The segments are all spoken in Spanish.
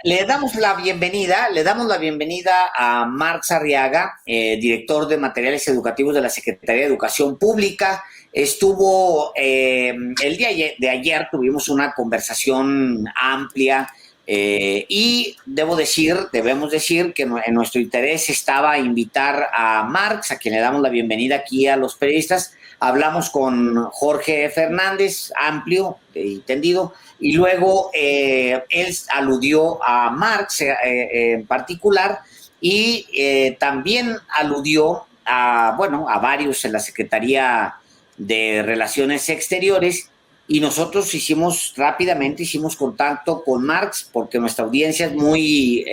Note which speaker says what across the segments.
Speaker 1: le damos la bienvenida a Marx Arriaga, director de materiales educativos de la Secretaría de Educación Pública. Estuvo el día de ayer, tuvimos una conversación amplia y debemos decir que en nuestro interés estaba invitar a Marx, a quien le damos la bienvenida aquí a los periodistas. Hablamos con Jorge Fernández, amplio y tendido, y luego él aludió a Marx en particular y también aludió a varios en la Secretaría de Relaciones Exteriores, y nosotros rápidamente hicimos contacto con Marx porque nuestra audiencia es muy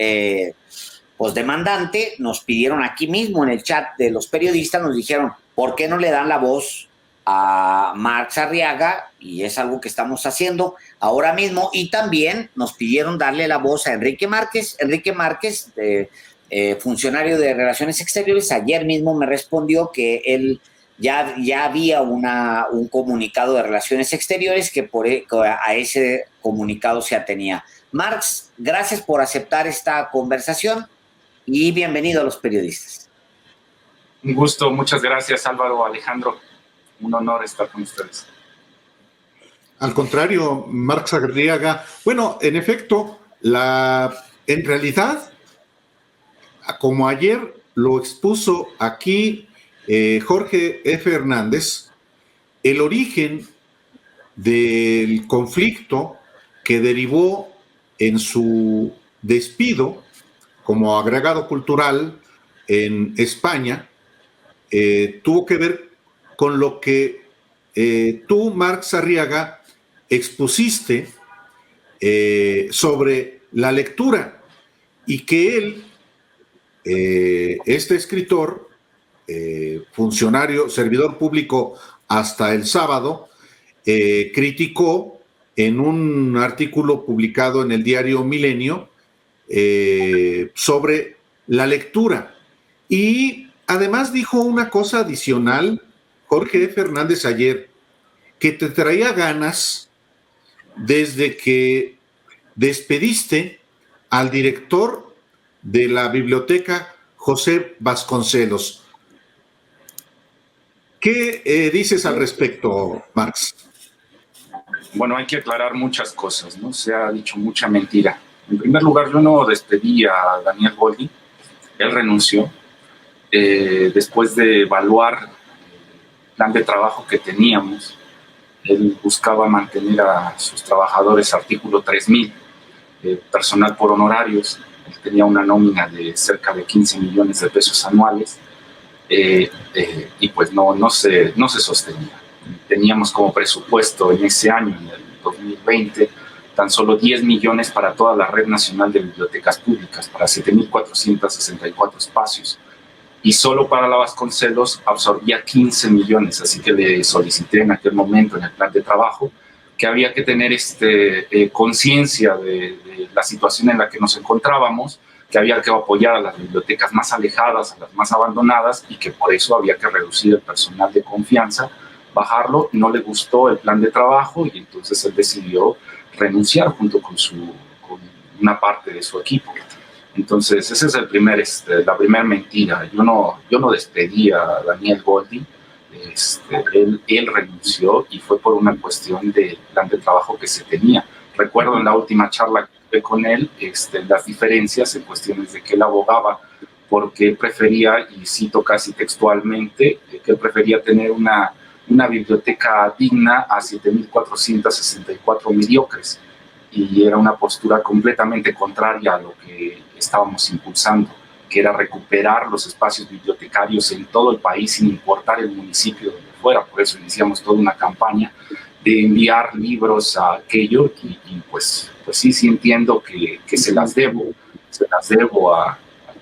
Speaker 1: pues demandante. Nos pidieron aquí mismo en el chat de los periodistas, nos dijeron, ¿por qué no le dan la voz a Marx Arriaga? Y es algo que estamos haciendo ahora mismo. Y también nos pidieron darle la voz a Enrique Márquez. Enrique Márquez, funcionario de Relaciones Exteriores, ayer mismo me respondió que él ya había un comunicado de Relaciones Exteriores que a ese comunicado se atenía. Marx, gracias por aceptar esta conversación y bienvenido a los periodistas.
Speaker 2: Un gusto, muchas gracias Álvaro, Alejandro, un honor estar con ustedes.
Speaker 3: Al contrario, Marx Arriaga, bueno, en efecto, en realidad, como ayer lo expuso aquí Jorge F. Hernández, el origen del conflicto que derivó en su despido como agregado cultural en España tuvo que ver con lo que tú, Marx Arriaga, expusiste sobre la lectura, y que él, este escritor, funcionario, servidor público hasta el sábado, criticó en un artículo publicado en el diario Milenio sobre la lectura. Y además dijo una cosa adicional, Jorge Fernández, ayer, que te traía ganas desde que despediste al director de la biblioteca, José Vasconcelos. ¿Qué dices al respecto, Marx?
Speaker 2: Bueno, hay que aclarar muchas cosas, ¿no? Se ha dicho mucha mentira. En primer lugar, yo no despedí a Daniel Goldin, él renunció. Después de evaluar el plan de trabajo que teníamos, él buscaba mantener a sus trabajadores artículo 3000, personal por honorarios. Él tenía una nómina de cerca de 15 millones de pesos anuales y pues no se sostenía. Teníamos como presupuesto en ese año, en el 2020, tan solo 10 millones para toda la red nacional de bibliotecas públicas, para 7.464 espacios. Y solo para la Vasconcelos absorbía 15 millones, así que le solicité en aquel momento en el plan de trabajo que había que tener conciencia de la situación en la que nos encontrábamos, que había que apoyar a las bibliotecas más alejadas, a las más abandonadas, y que por eso había que reducir el personal de confianza, bajarlo. No le gustó el plan de trabajo y entonces él decidió renunciar junto con una parte de su equipo. Entonces, esa es la primera mentira. Yo no despedí a Daniel Goldin. Él renunció y fue por una cuestión del plan de trabajo que se tenía. Recuerdo en la última charla que tuve con él las diferencias en cuestiones de que él abogaba porque él prefería, y cito casi textualmente, que él prefería tener una biblioteca digna a 7.464 mediocres. Y era una postura completamente contraria a lo que estábamos impulsando, que era recuperar los espacios bibliotecarios en todo el país sin importar el municipio donde fuera. Por eso iniciamos toda una campaña de enviar libros a aquello y pues sí entiendo que se las debo a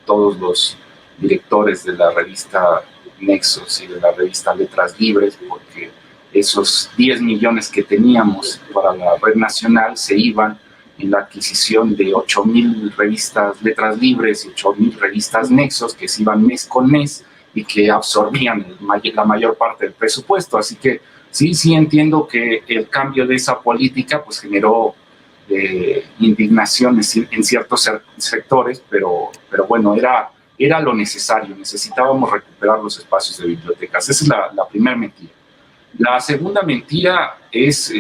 Speaker 2: todos los directores de la revista Nexos y de la revista Letras Libres, porque esos 10 millones que teníamos para la red nacional se iban en la adquisición de 8,000 revistas Letras Libres y 8,000 revistas Nexos, que se iban mes con mes y que absorbían la mayor parte del presupuesto. Así que sí entiendo que el cambio de esa política pues generó de indignación en ciertos sectores, pero bueno, era lo necesario, necesitábamos recuperar los espacios de bibliotecas. Esa es la primera mentira. La segunda mentira es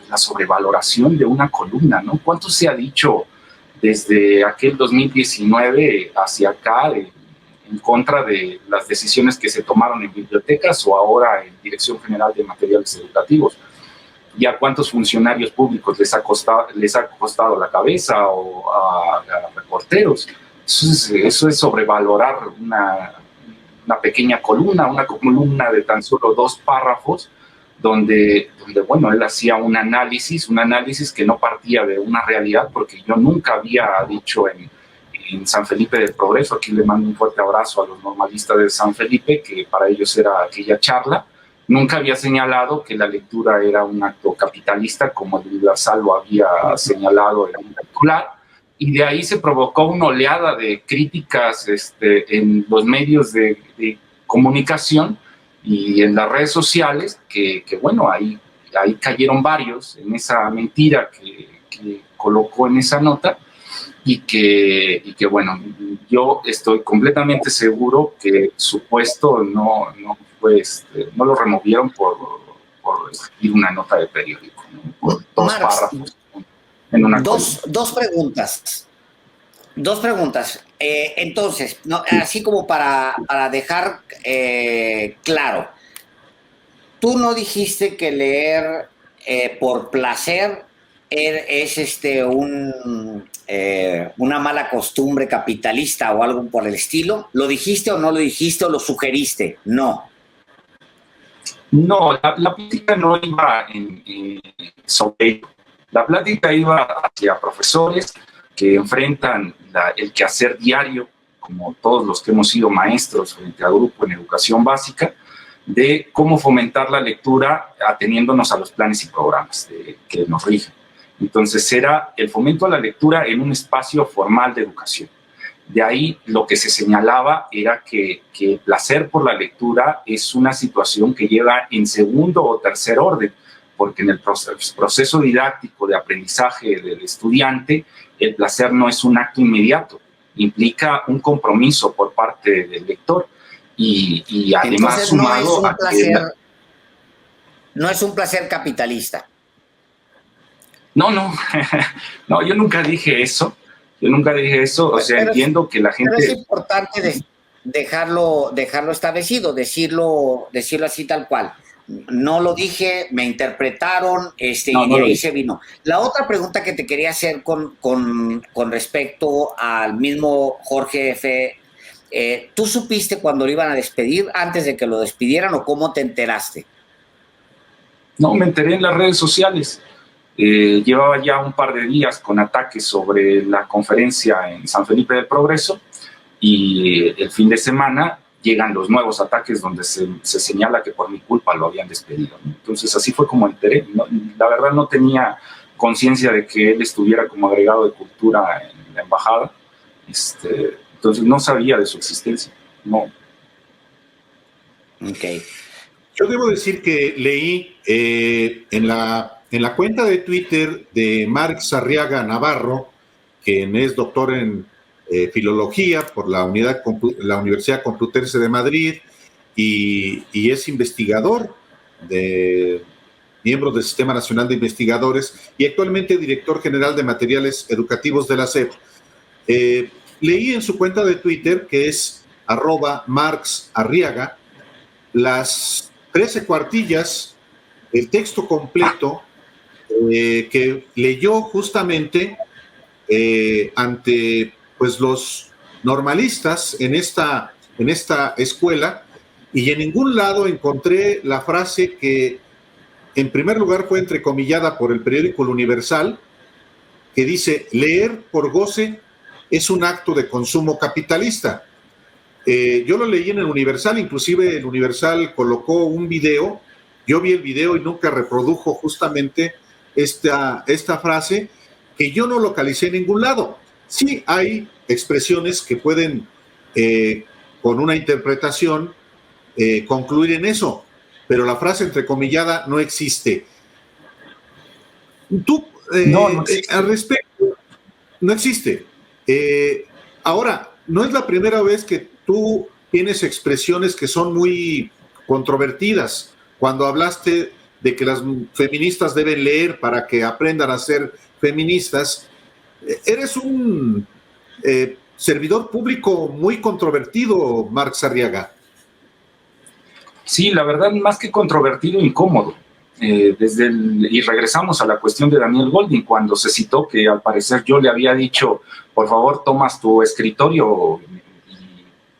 Speaker 2: la sobrevaloración de una columna, ¿no? ¿Cuánto se ha dicho desde aquel 2019 hacia acá en contra de las decisiones que se tomaron en bibliotecas o ahora en Dirección General de Materiales Educativos? ¿Y a cuántos funcionarios públicos les ha costado la cabeza o a reporteros? Eso es sobrevalorar una pequeña columna, una columna de tan solo 2 párrafos, donde bueno, él hacía un análisis que no partía de una realidad, porque yo nunca había dicho en San Felipe del Progreso, aquí le mando un fuerte abrazo a los normalistas de San Felipe, que para ellos era aquella charla, nunca había señalado que la lectura era un acto capitalista, como el Universal lo había señalado en un titular, y de ahí se provocó una oleada de críticas en los medios de comunicación y en las redes sociales, que bueno, ahí cayeron varios en esa mentira que colocó en esa nota, y que bueno, yo estoy completamente seguro que su puesto no lo removieron por escribir una nota de periódico, ¿no? Por 2 párrafos en una
Speaker 1: dos preguntas. Entonces, no, así como para dejar claro, tú no dijiste que leer por placer es una mala costumbre capitalista o algo por el estilo. ¿Lo dijiste o no lo dijiste o lo sugeriste? No.
Speaker 2: No, la plática no iba sobre ello. La plática iba hacia profesores que enfrentan el quehacer diario, como todos los que hemos sido maestros frente a grupo en educación básica, de cómo fomentar la lectura ateniéndonos a los planes y programas que nos rigen. Entonces era el fomento a la lectura en un espacio formal de educación. De ahí lo que se señalaba era que el placer por la lectura es una situación que lleva en segundo o tercer orden, porque en el proceso didáctico de aprendizaje del estudiante, el placer no es un acto inmediato, implica un compromiso por parte del lector y además sumado a que
Speaker 1: no es un placer capitalista.
Speaker 2: No, yo nunca dije eso. O sea, pero entiendo que la gente...
Speaker 1: Pero es importante dejarlo establecido, decirlo así tal cual. No lo dije, me interpretaron, y de ahí se vino. La otra pregunta que te quería hacer con respecto al mismo Jorge F., ¿tú supiste cuando lo iban a despedir, antes de que lo despidieran, o cómo te enteraste?
Speaker 2: No, me enteré en las redes sociales. Llevaba ya un par de días con ataques sobre la conferencia en San Felipe del Progreso, y el fin de semana llegan los nuevos ataques donde se señala que por mi culpa lo habían despedido, ¿no? Entonces así fue como enteré. No, la verdad no tenía conciencia de que él estuviera como agregado de cultura en la embajada. Entonces no sabía de su existencia. No.
Speaker 1: Okay.
Speaker 3: Yo debo decir que leí en la cuenta de Twitter de Marx Arriaga Navarro, quien es doctor en Filología por la Universidad Complutense de Madrid y es investigador, miembro del Sistema Nacional de Investigadores y actualmente director general de materiales educativos de la SEP. Leí en su cuenta de Twitter, que es @MarxArriaga, las 13 cuartillas, el texto completo que leyó justamente ante pues los normalistas en esta escuela, y en ningún lado encontré la frase que en primer lugar fue entrecomillada por el periódico El Universal, que dice: leer por goce es un acto de consumo capitalista. Yo lo leí en El Universal, inclusive El Universal colocó un video, yo vi el video y nunca reprodujo justamente esta frase, que yo no localicé en ningún lado. Sí hay expresiones que pueden, con una interpretación, concluir en eso, pero la frase entrecomillada no existe. Tú,
Speaker 2: No existe.
Speaker 3: Al respecto, no existe. Ahora, no es la primera vez que tú tienes expresiones que son muy controvertidas. Cuando hablaste de que las feministas deben leer para que aprendan a ser feministas, eres un servidor público muy controvertido, Marx Arriaga.
Speaker 2: Sí, la verdad, más que controvertido, incómodo. Y regresamos a la cuestión de Daniel Goldin, cuando se citó que al parecer yo le había dicho, por favor, tomas tu escritorio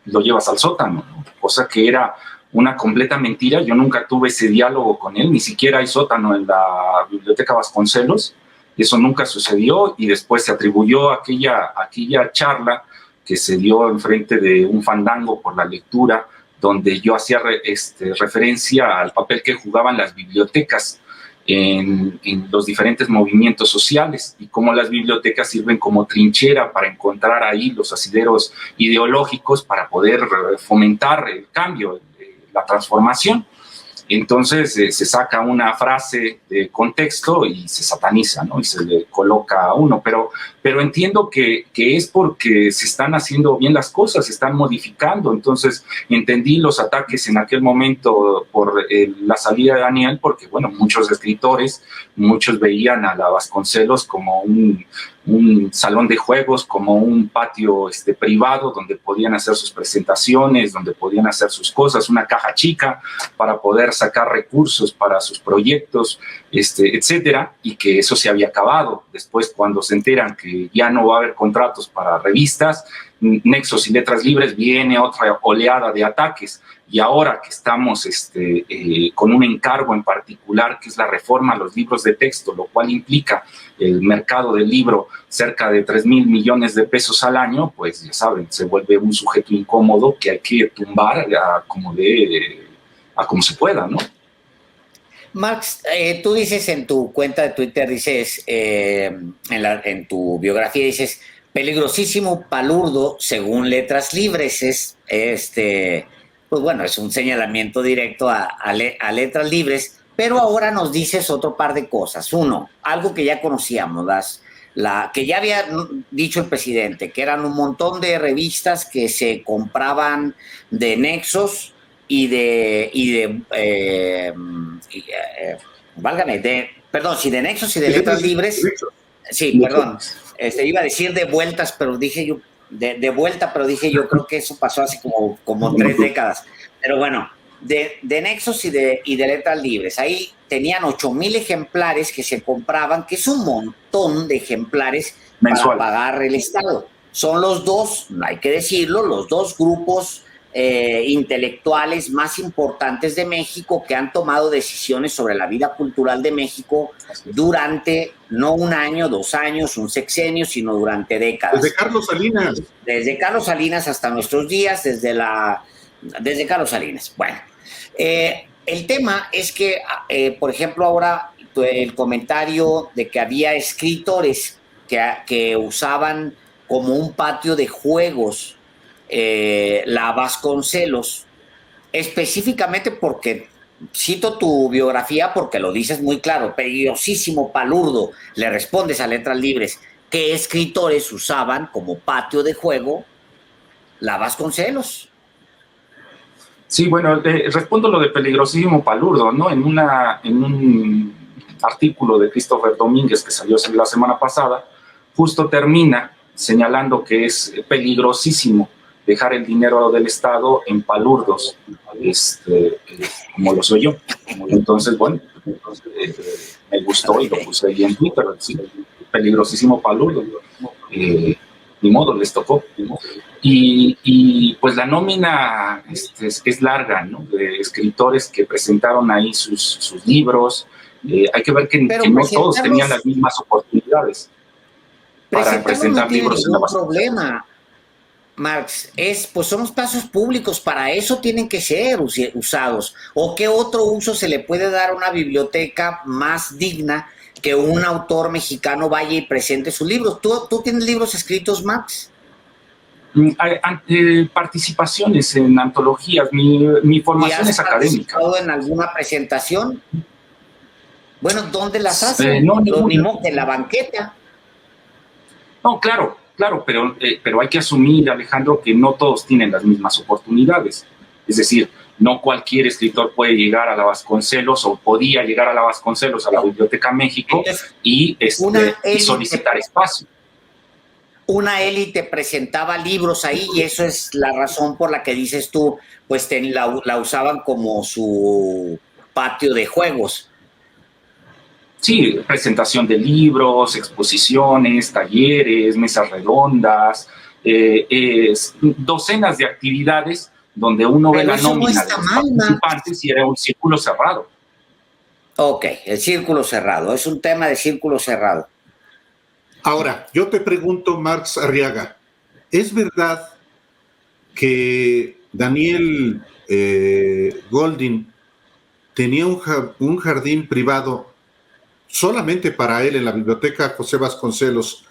Speaker 2: y lo llevas al sótano, ¿no? Cosa que era una completa mentira. Yo nunca tuve ese diálogo con él, ni siquiera hay sótano en la Biblioteca Vasconcelos, y eso nunca sucedió, y después se atribuyó aquella charla que se dio enfrente de un fandango por la lectura, donde yo hacía referencia al papel que jugaban las bibliotecas en los diferentes movimientos sociales y cómo las bibliotecas sirven como trinchera para encontrar ahí los asideros ideológicos para poder fomentar el cambio, la transformación. Entonces se saca una frase de contexto y se sataniza, ¿no? Y se le coloca a uno. Pero entiendo que es porque se están haciendo bien las cosas, se están modificando. Entonces entendí los ataques en aquel momento por la salida de Daniel, porque, bueno, muchos escritores, muchos veían a la Vasconcelos como un salón de juegos, como un patio privado donde podían hacer sus presentaciones, donde podían hacer sus cosas, una caja chica para poder sacar recursos para sus proyectos, etcétera, y que eso se había acabado. Después, cuando se enteran que ya no va a haber contratos para revistas, Nexos y Letras Libres, viene otra oleada de ataques. Y ahora que estamos con un encargo en particular, que es la reforma a los libros de texto, lo cual implica el mercado del libro cerca de 3,000 millones de pesos al año, pues ya saben, se vuelve un sujeto incómodo que hay que tumbar a como se pueda, ¿no?
Speaker 1: Marx, tú dices en tu cuenta de Twitter, dices, en tu biografía dices, peligrosísimo palurdo según Letras Libres. Pues bueno, es un señalamiento directo a Letras Libres, pero ahora nos dices otro par de cosas. Uno, algo que ya conocíamos, que ya había dicho el presidente, que eran un montón de revistas que se compraban de Nexos y de Nexos y de Letras Libres. Sí, perdón. Iba a decir de vueltas, pero dije yo, de vuelta, pero dije yo, creo que eso pasó hace como 3 décadas. Pero bueno, de Nexos y de Letras Libres. Ahí tenían 8,000 ejemplares que se compraban, que es un montón de ejemplares mensual para pagar el Estado. Son los dos, hay que decirlo, los dos grupos intelectuales más importantes de México que han tomado decisiones sobre la vida cultural de México durante no un año, 2 años, un sexenio, sino durante décadas.
Speaker 3: Desde Carlos Salinas.
Speaker 1: Desde Carlos Salinas hasta nuestros días, desde Carlos Salinas. Bueno, el tema es que, por ejemplo, ahora el comentario de que había escritores que usaban como un patio de juegos la Vasconcelos, específicamente porque, cito tu biografía porque lo dices muy claro, peligrosísimo palurdo, le respondes a Letras Libres, ¿qué escritores usaban como patio de juego la Vasconcelos?
Speaker 2: Sí, bueno, respondo lo de peligrosísimo palurdo, ¿no? En un artículo de Christopher Domínguez que salió la semana pasada, justo termina señalando que es peligrosísimo dejar el dinero del Estado en palurdos, como lo soy yo. Entonces, bueno, me gustó y lo puse ahí en Twitter, sí, peligrosísimo palurdo. Ni modo, les tocó. Y pues la nómina es larga, ¿no? De escritores que presentaron ahí sus libros. Hay que ver que no todos tenían las mismas oportunidades para presentar libros en la base.
Speaker 1: Problema, Marx, pues son espacios públicos, para eso tienen que ser usados. ¿O qué otro uso se le puede dar a una biblioteca más digna que un autor mexicano vaya y presente sus libros? ¿Tú tienes libros escritos, Marx?
Speaker 2: Participaciones en antologías. Mi formación es académica.
Speaker 1: ¿Has participado en alguna presentación? Bueno, ¿dónde las hacen?
Speaker 2: No,
Speaker 1: Lo mismo que la banqueta.
Speaker 2: No, claro, pero hay que asumir, Alejandro, que no todos tienen las mismas oportunidades. Es decir, no cualquier escritor puede llegar a la Vasconcelos o podía llegar a la Vasconcelos, a la Biblioteca México, y solicitar espacio.
Speaker 1: Una élite presentaba libros ahí y eso es la razón por la que dices tú, pues la usaban como su patio de juegos.
Speaker 2: Sí, presentación de libros, exposiciones, talleres, mesas redondas, docenas de actividades donde uno ve la nómina de los participantes y era un círculo cerrado.
Speaker 1: Ok, el círculo cerrado, es un tema de círculo cerrado.
Speaker 3: Ahora, yo te pregunto, Marx Arriaga, ¿es verdad que Daniel Goldin tenía un jardín privado solamente para él en la biblioteca José Vasconcelos,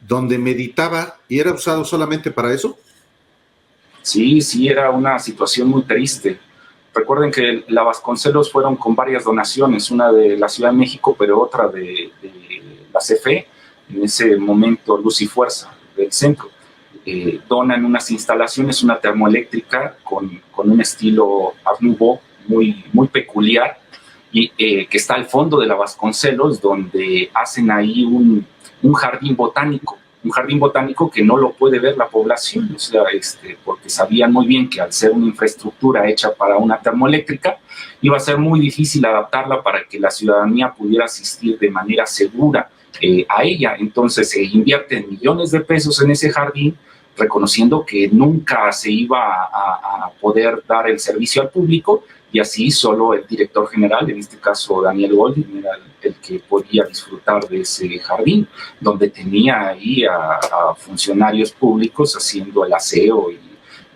Speaker 3: donde meditaba y era usado solamente para eso?
Speaker 2: Sí, era una situación muy triste. Recuerden que la Vasconcelos fueron con varias donaciones, una de la Ciudad de México, pero otra de la CFE, en ese momento Luz y Fuerza del centro. Donan unas instalaciones, una termoeléctrica con un estilo Art Nouveau muy peculiar, y que está al fondo de la Vasconcelos, donde hacen ahí un jardín botánico que no lo puede ver la población, o sea, porque sabían muy bien que al ser una infraestructura hecha para una termoeléctrica, iba a ser muy difícil adaptarla para que la ciudadanía pudiera asistir de manera segura a ella. Entonces se invierten millones de pesos en ese jardín, reconociendo que nunca se iba a poder dar el servicio al público, y así solo el director general, en este caso Daniel Goldin, era el que podía disfrutar de ese jardín, donde tenía ahí a funcionarios públicos haciendo el aseo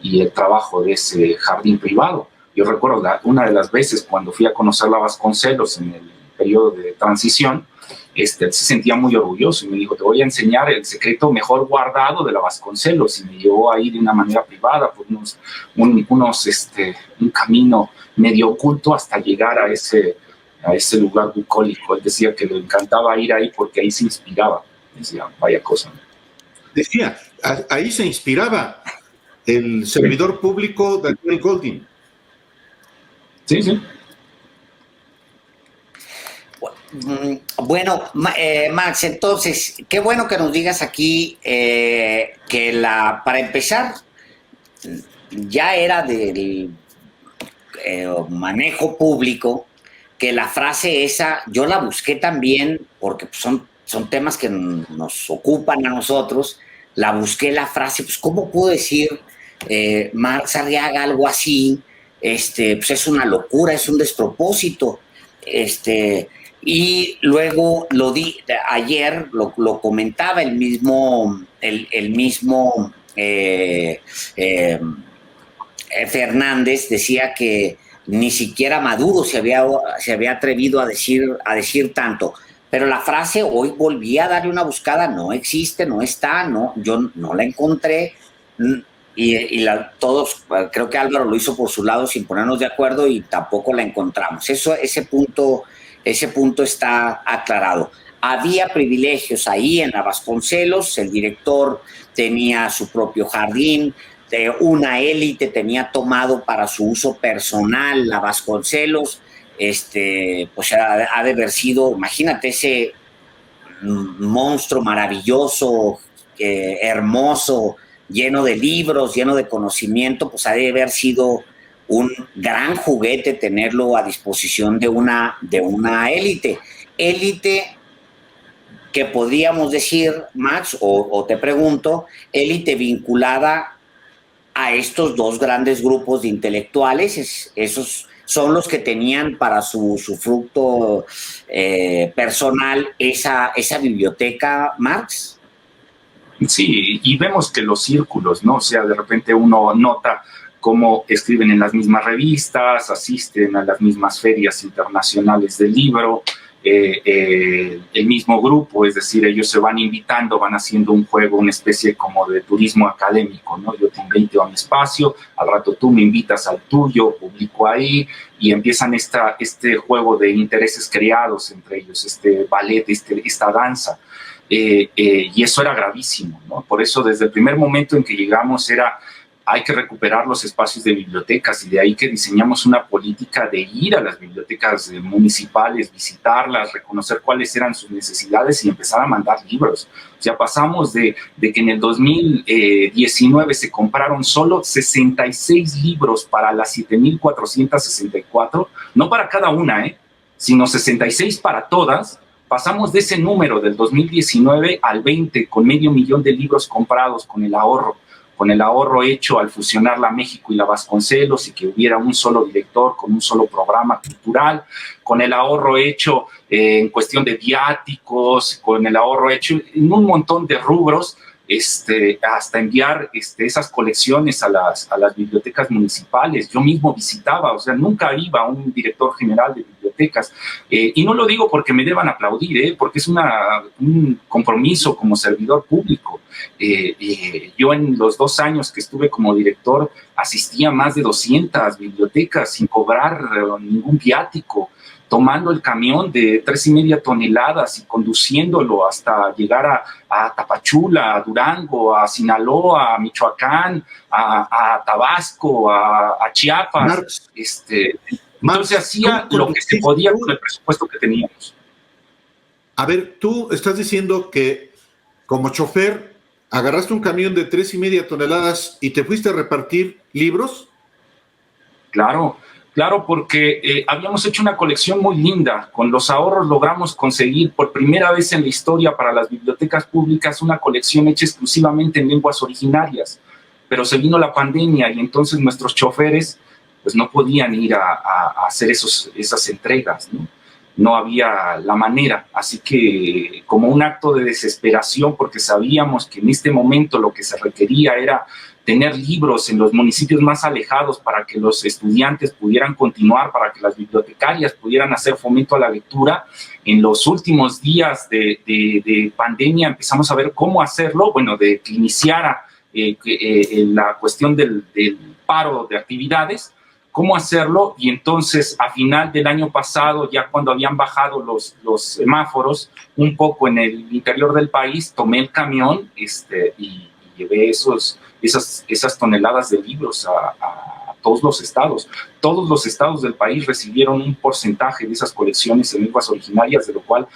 Speaker 2: y el trabajo de ese jardín privado. Yo recuerdo una de las veces cuando fui a conocer la Vasconcelos en el periodo de transición, él se sentía muy orgulloso y me dijo: te voy a enseñar el secreto mejor guardado de la Vasconcelos, y me llevó ahí de una manera privada por un camino medio oculto hasta llegar a ese lugar bucólico. Él decía que le encantaba ir ahí porque ahí se inspiraba. Decía, vaya cosa.
Speaker 3: Decía, ahí se inspiraba el servidor público Daniel Goldin.
Speaker 2: Sí.
Speaker 1: Bueno, Max, entonces, qué bueno que nos digas aquí que para empezar, ya era del manejo público, que la frase esa, yo la busqué también, porque son temas que nos ocupan a nosotros, la busqué la frase, pues ¿cómo puedo decir Marx Arriaga algo así? Pues es una locura, es un despropósito, y luego ayer lo comentaba el mismo Fernández, decía que ni siquiera Maduro se había atrevido a decir tanto. Pero la frase, hoy volví a darle una buscada, no existe, no está, no, yo no la encontré, todos, creo que Álvaro lo hizo por su lado sin ponernos de acuerdo y tampoco la encontramos. Ese punto está aclarado. Había privilegios ahí en la Vasconcelos, el director tenía su propio jardín, una élite tenía tomado para su uso personal la Vasconcelos, pues ha de haber sido, imagínate ese monstruo maravilloso, hermoso, lleno de libros, lleno de conocimiento, pues ha de haber sido un gran juguete tenerlo a disposición de una élite que podríamos decir, Max, o te pregunto, élite vinculada a estos dos grandes grupos de intelectuales. Esos son los que tenían para su fruto personal esa biblioteca, Marx.
Speaker 2: Sí, y vemos que los círculos, ¿no? O sea, de repente uno nota cómo escriben en las mismas revistas, asisten a las mismas ferias internacionales del libro, el mismo grupo, es decir, ellos se van invitando, van haciendo un juego, una especie como de turismo académico, ¿no? Yo te invito a mi espacio, al rato tú me invitas al tuyo, publico ahí, y empiezan este juego de intereses creados entre ellos, este ballet, esta danza. Y eso era gravísimo, ¿no? Por eso desde el primer momento en que llegamos hay que recuperar los espacios de bibliotecas, y de ahí que diseñamos una política de ir a las bibliotecas municipales, visitarlas, reconocer cuáles eran sus necesidades y empezar a mandar libros. O sea, pasamos de que en el 2019 se compraron solo 66 libros para las 7,464, no para cada una, sino 66 para todas. Pasamos de ese número del 2019 al 20, con 500,000 de libros comprados con el ahorro hecho al fusionar la México y la Vasconcelos, y que hubiera un solo director con un solo programa cultural, con el ahorro hecho en cuestión de viáticos, con el ahorro hecho en un montón de rubros, hasta enviar esas colecciones a las bibliotecas municipales. Yo mismo visitaba, o sea, nunca iba a un director general de bibliotecas, y no lo digo porque me deban aplaudir, porque es un compromiso como servidor público. Yo en los 2 años que estuve como director asistía a más de 200 bibliotecas sin cobrar ningún viático, tomando el camión de 3,5 toneladas y conduciéndolo hasta llegar a Tapachula, a Durango, a Sinaloa, a Michoacán, a Tabasco, a Chiapas. Entonces hacía lo que se podía con el presupuesto que teníamos.
Speaker 3: A ver, tú estás diciendo que como chofer agarraste un camión de 3,5 toneladas y te fuiste a repartir libros.
Speaker 2: Claro, porque habíamos hecho una colección muy linda. Con los ahorros logramos conseguir por primera vez en la historia para las bibliotecas públicas una colección hecha exclusivamente en lenguas originarias. Pero se vino la pandemia y entonces nuestros choferes pues no podían ir a hacer esas entregas, ¿no? No había la manera. Así que, como un acto de desesperación, porque sabíamos que en este momento lo que se requería era tener libros en los municipios más alejados para que los estudiantes pudieran continuar, para que las bibliotecarias pudieran hacer fomento a la lectura. En los últimos días de pandemia empezamos a ver cómo hacerlo, de que iniciara la cuestión del paro de actividades, cómo hacerlo, y entonces a final del año pasado, ya cuando habían bajado los semáforos un poco en el interior del país, tomé el camión y llevé esas toneladas de libros a todos los estados. Todos los estados del país recibieron un porcentaje de esas colecciones en lenguas originarias, de lo cual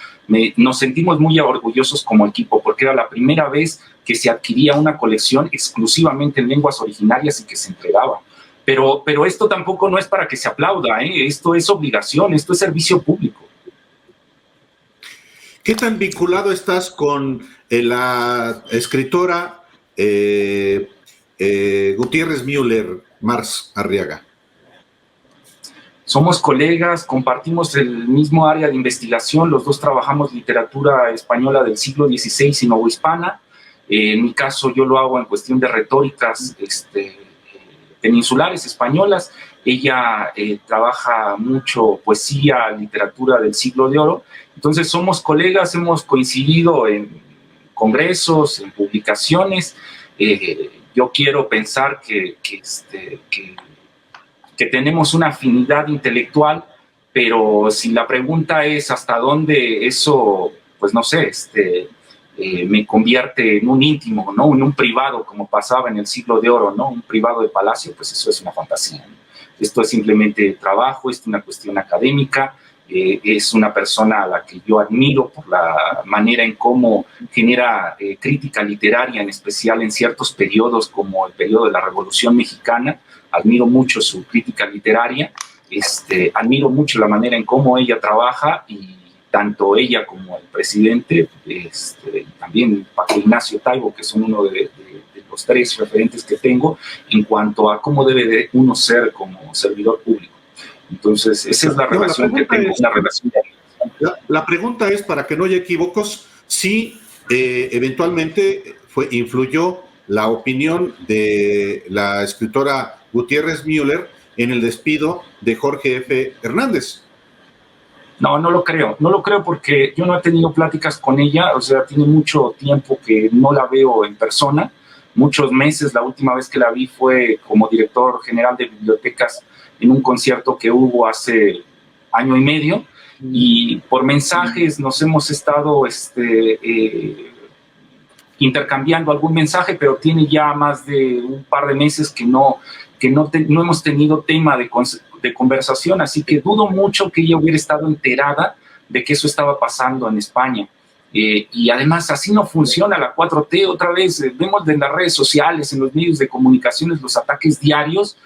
Speaker 2: nos sentimos muy orgullosos como equipo, porque era la primera vez que se adquiría una colección exclusivamente en lenguas originarias y que se entregaba. Pero esto tampoco no es para que se aplauda, esto es obligación, esto es servicio público.
Speaker 3: ¿Qué tan vinculado estás con la escritora Gutiérrez Müller, Marx Arriaga?
Speaker 2: Somos colegas, compartimos el mismo área de investigación, los dos trabajamos literatura española del siglo XVI y novohispana. En mi caso yo lo hago en cuestión de retóricas peninsulares españolas. Ella trabaja mucho poesía, literatura del siglo de oro. Entonces somos colegas, hemos coincidido en congresos, en publicaciones. Yo quiero pensar que tenemos una afinidad intelectual, pero si la pregunta es hasta dónde eso, pues no sé, me convierte en un íntimo, ¿no? En un privado, como pasaba en el siglo de oro, ¿no? Un privado de palacio, pues eso es una fantasía, ¿no? Esto es simplemente trabajo, es una cuestión académica. Es una persona a la que yo admiro por la manera en cómo genera crítica literaria, en especial en ciertos periodos como el periodo de la Revolución Mexicana. Admiro mucho su crítica literaria, admiro mucho la manera en cómo ella trabaja, y tanto ella como el presidente, y también Paco Ignacio Taibo, que son uno de los 3 referentes que tengo en cuanto a cómo debe de uno ser como servidor público. Entonces, esa es la relación que tengo, una relación de...
Speaker 3: La pregunta es, para que no haya equívocos, si eventualmente influyó la opinión de la escritora Gutiérrez Müller en el despido de Jorge F. Hernández.
Speaker 2: No, no lo creo. No lo creo porque yo no he tenido pláticas con ella. O sea, tiene mucho tiempo que no la veo en persona. Muchos meses. La última vez que la vi fue como director general de bibliotecas en un concierto que hubo hace año y medio. Y por mensajes nos hemos estado intercambiando algún mensaje, pero tiene ya más de un par de meses que no hemos tenido tema de conversación, así que dudo mucho que ella hubiera estado enterada de que eso estaba pasando en España. Y además así no funciona la 4T. Otra vez vemos en las redes sociales, en los medios de comunicaciones, los ataques diarios,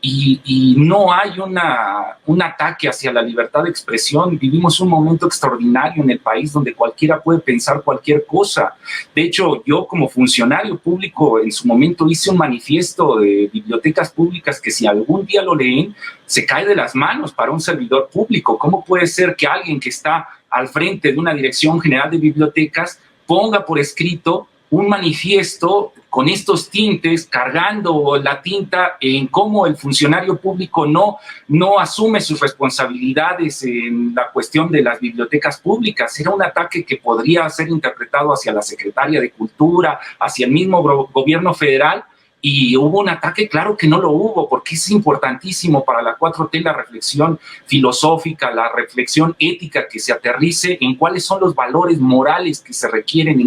Speaker 2: y no hay un ataque hacia la libertad de expresión. Vivimos un momento extraordinario en el país donde cualquiera puede pensar cualquier cosa. De hecho, yo como funcionario público en su momento hice un manifiesto de bibliotecas públicas que si algún día lo leen, se cae de las manos para un servidor público. ¿Cómo puede ser que alguien que está al frente de una dirección general de bibliotecas ponga por escrito un manifiesto con estos tintes, cargando la tinta en cómo el funcionario público no asume sus responsabilidades en la cuestión de las bibliotecas públicas? Era un ataque que podría ser interpretado hacia la secretaria de Cultura, hacia el mismo gobierno federal, y hubo un ataque. Claro que no lo hubo, porque es importantísimo para la 4T la reflexión filosófica, la reflexión ética que se aterrice en cuáles son los valores morales que se requieren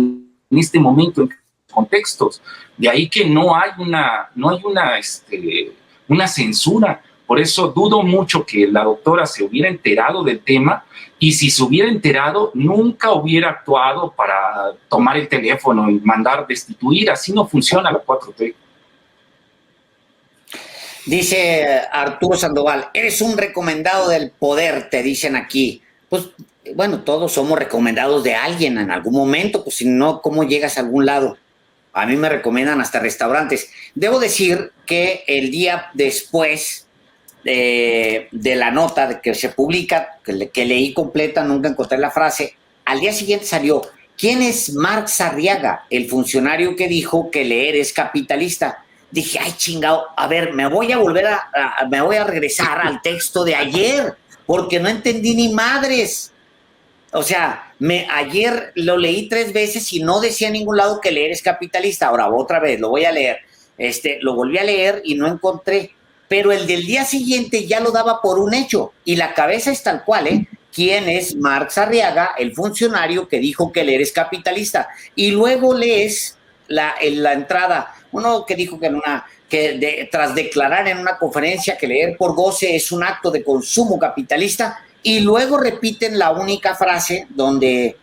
Speaker 2: en este momento, en contextos. De ahí que no hay una censura. Por eso dudo mucho que la doctora se hubiera enterado del tema, y si se hubiera enterado, nunca hubiera actuado para tomar el teléfono y mandar destituir. Así no funciona la 4T.
Speaker 1: Dice Arturo Sandoval, eres un recomendado del poder, te dicen aquí. Pues bueno, todos somos recomendados de alguien en algún momento, pues si no, ¿cómo llegas a algún lado? A mí me recomiendan hasta restaurantes. Debo decir que el día después de la nota que se publica, que leí completa, nunca encontré la frase, al día siguiente salió, ¿quién es Marx Arriaga? El funcionario que dijo que leer es capitalista. Dije, ay, chingado, a ver, me voy a regresar al texto de ayer, porque no entendí ni madres. O sea, ayer lo leí 3 veces y no decía en ningún lado que leer es capitalista. Ahora, otra vez, lo voy a leer. Lo volví a leer y no encontré. Pero el del día siguiente ya lo daba por un hecho. Y la cabeza es tal cual, ¿eh? ¿Quién es Marx Arriaga, el funcionario que dijo que leer es capitalista? Y luego lees la entrada, uno que dijo que tras declarar en una conferencia que leer por goce es un acto de consumo capitalista, y luego repiten la única frase donde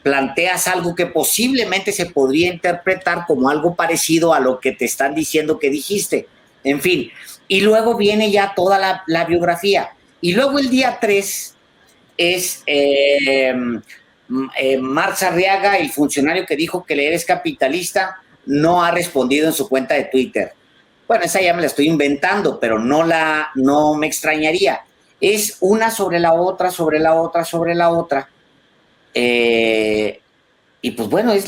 Speaker 1: planteas algo que posiblemente se podría interpretar como algo parecido a lo que te están diciendo que dijiste. En fin, y luego viene ya toda la biografía. Y luego el día 3 es Marx Arriaga, el funcionario que dijo que leer es capitalista, no ha respondido en su cuenta de Twitter. Bueno, esa ya me la estoy inventando, pero no me extrañaría. Es una sobre la otra, sobre la otra, sobre la otra. Y pues bueno, es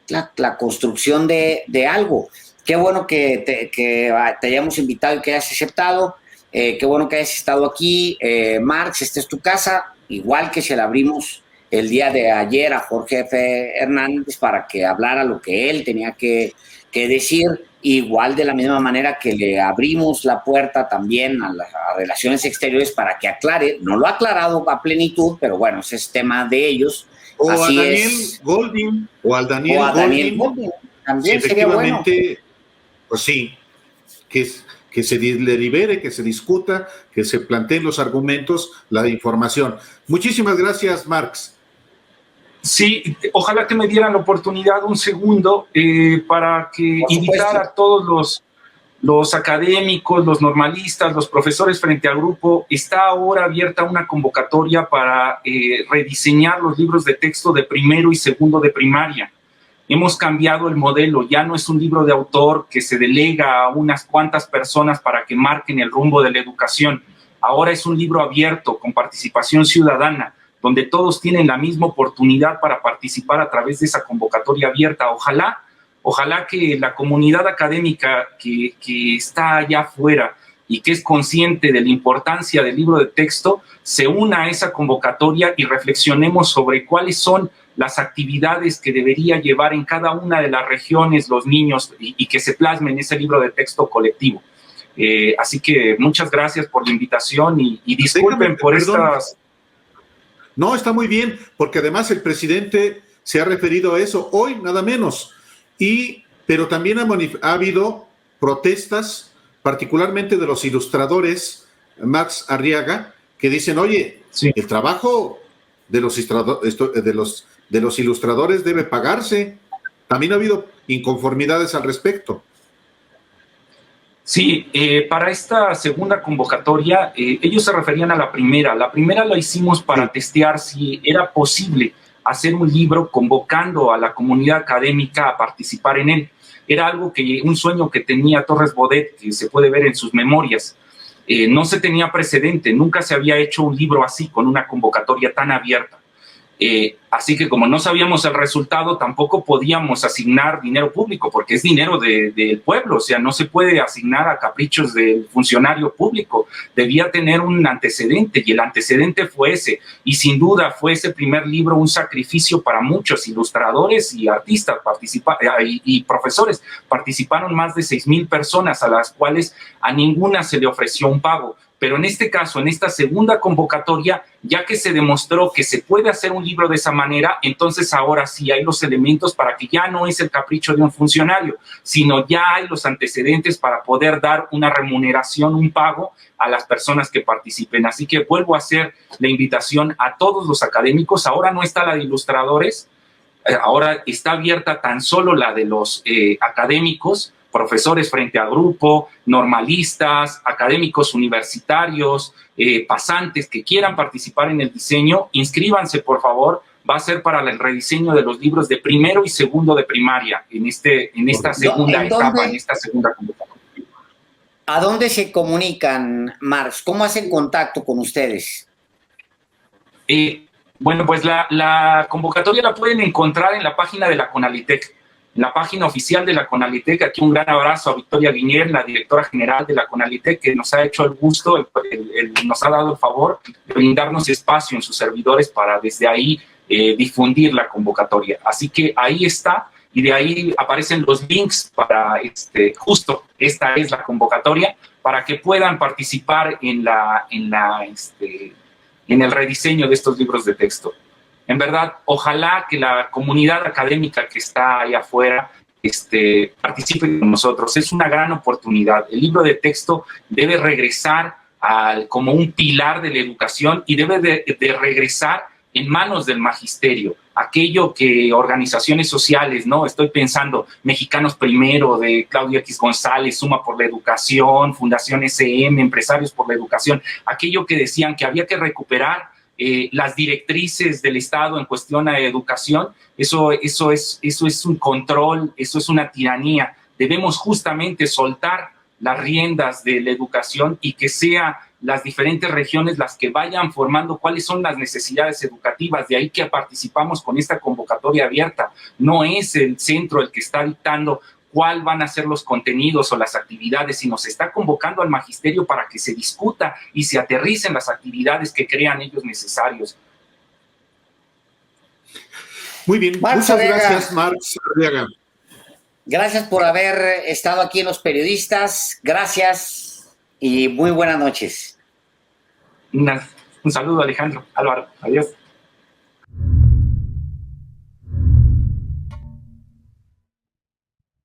Speaker 1: la construcción de algo. Qué bueno que te hayamos invitado y que hayas aceptado. Qué bueno que hayas estado aquí. Marx, esta es tu casa. Igual que se la abrimos el día de ayer a Jorge F. Hernández para que hablara lo que él tenía que decir. Igual de la misma manera que le abrimos la puerta también a Relaciones Exteriores para que aclare. No lo ha aclarado a plenitud, pero bueno, ese es tema de ellos.
Speaker 3: O así a Daniel Goldin. O al Daniel Goldin.
Speaker 1: También sería bueno.
Speaker 3: Pues sí, que se delibere, que se discuta, que se planteen los argumentos, la información. Muchísimas gracias, Marx.
Speaker 2: Sí, ojalá que me dieran la oportunidad un segundo para que invitar a todos los académicos, los normalistas, los profesores frente al grupo. Está ahora abierta una convocatoria para rediseñar los libros de texto de primero y segundo de primaria. Hemos cambiado el modelo, ya no es un libro de autor que se delega a unas cuantas personas para que marquen el rumbo de la educación. Ahora es un libro abierto, con participación ciudadana, donde todos tienen la misma oportunidad para participar a través de esa convocatoria abierta. Ojalá que la comunidad académica que está allá afuera y que es consciente de la importancia del libro de texto, se una a esa convocatoria y reflexionemos sobre cuáles son las actividades que debería llevar en cada una de las regiones los niños y que se plasmen en ese libro de texto colectivo. Así que muchas gracias por la invitación y disculpen por estas...
Speaker 3: No, está muy bien, porque además el presidente se ha referido a eso hoy, nada menos. Pero también ha habido protestas, particularmente de los ilustradores, Marx Arriaga, que dicen, oye, sí, el trabajo de los ilustradores debe pagarse. También ha habido inconformidades al respecto.
Speaker 2: Sí, para esta segunda convocatoria, ellos se referían a la primera. La primera la hicimos para testear si era posible hacer un libro convocando a la comunidad académica a participar en él. Era un sueño que tenía Torres Bodet, que se puede ver en sus memorias. No se tenía precedente, nunca se había hecho un libro así, con una convocatoria tan abierta. Así que como no sabíamos el resultado, tampoco podíamos asignar dinero público, porque es dinero del pueblo, o sea, no se puede asignar a caprichos del funcionario público. Debía tener un antecedente, y el antecedente fue ese. Y sin duda fue ese primer libro un sacrificio para muchos ilustradores y artistas y profesores. Participaron más de 6,000 personas, a las cuales a ninguna se le ofreció un pago. Pero en este caso, en esta segunda convocatoria, ya que se demostró que se puede hacer un libro de esa manera, entonces ahora sí hay los elementos para que ya no es el capricho de un funcionario, sino ya hay los antecedentes para poder dar una remuneración, un pago a las personas que participen. Así que vuelvo a hacer la invitación a todos los académicos. Ahora no está la de ilustradores, ahora está abierta tan solo la de los académicos, profesores frente a grupo, normalistas, académicos universitarios, pasantes que quieran participar en el diseño. Inscríbanse, por favor. Va a ser para el rediseño de los libros de primero y segundo de primaria en esta segunda etapa, en esta segunda convocatoria.
Speaker 1: ¿A dónde se comunican, Marx? ¿Cómo hacen contacto con ustedes?
Speaker 2: Bueno, pues la convocatoria la pueden encontrar en la página de la CONALITEC. En la página oficial de la CONALITEC. Aquí un gran abrazo a Victoria Guinier, la directora general de la CONALITEC, que nos ha hecho el gusto, nos ha dado el favor de brindarnos espacio en sus servidores para desde ahí difundir la convocatoria. Así que ahí está, y de ahí aparecen los links para justo esta es la convocatoria, para que puedan participar en el rediseño de estos libros de texto. En verdad, ojalá que la comunidad académica que está ahí afuera participe con nosotros. Es una gran oportunidad. El libro de texto debe regresar como un pilar de la educación y debe de regresar en manos del magisterio. Aquello que organizaciones sociales, ¿no? Estoy pensando Mexicanos Primero, de Claudio X González, Suma por la Educación, Fundación SM, Empresarios por la Educación, aquello que decían que había que recuperar las directrices del Estado en cuestión a educación. Eso es un control, eso es una tiranía. Debemos justamente soltar las riendas de la educación y que sean las diferentes regiones las que vayan formando cuáles son las necesidades educativas. De ahí que participamos con esta convocatoria abierta. No es el centro el que está dictando cuál van a ser los contenidos o las actividades, sino se está convocando al magisterio para que se discuta y se aterricen las actividades que crean ellos necesarios.
Speaker 3: Muy bien, muchas gracias, Marx Arriaga.
Speaker 1: Gracias por haber estado aquí en Los Periodistas, gracias y muy buenas noches.
Speaker 2: Un saludo, Alejandro, Álvaro, adiós.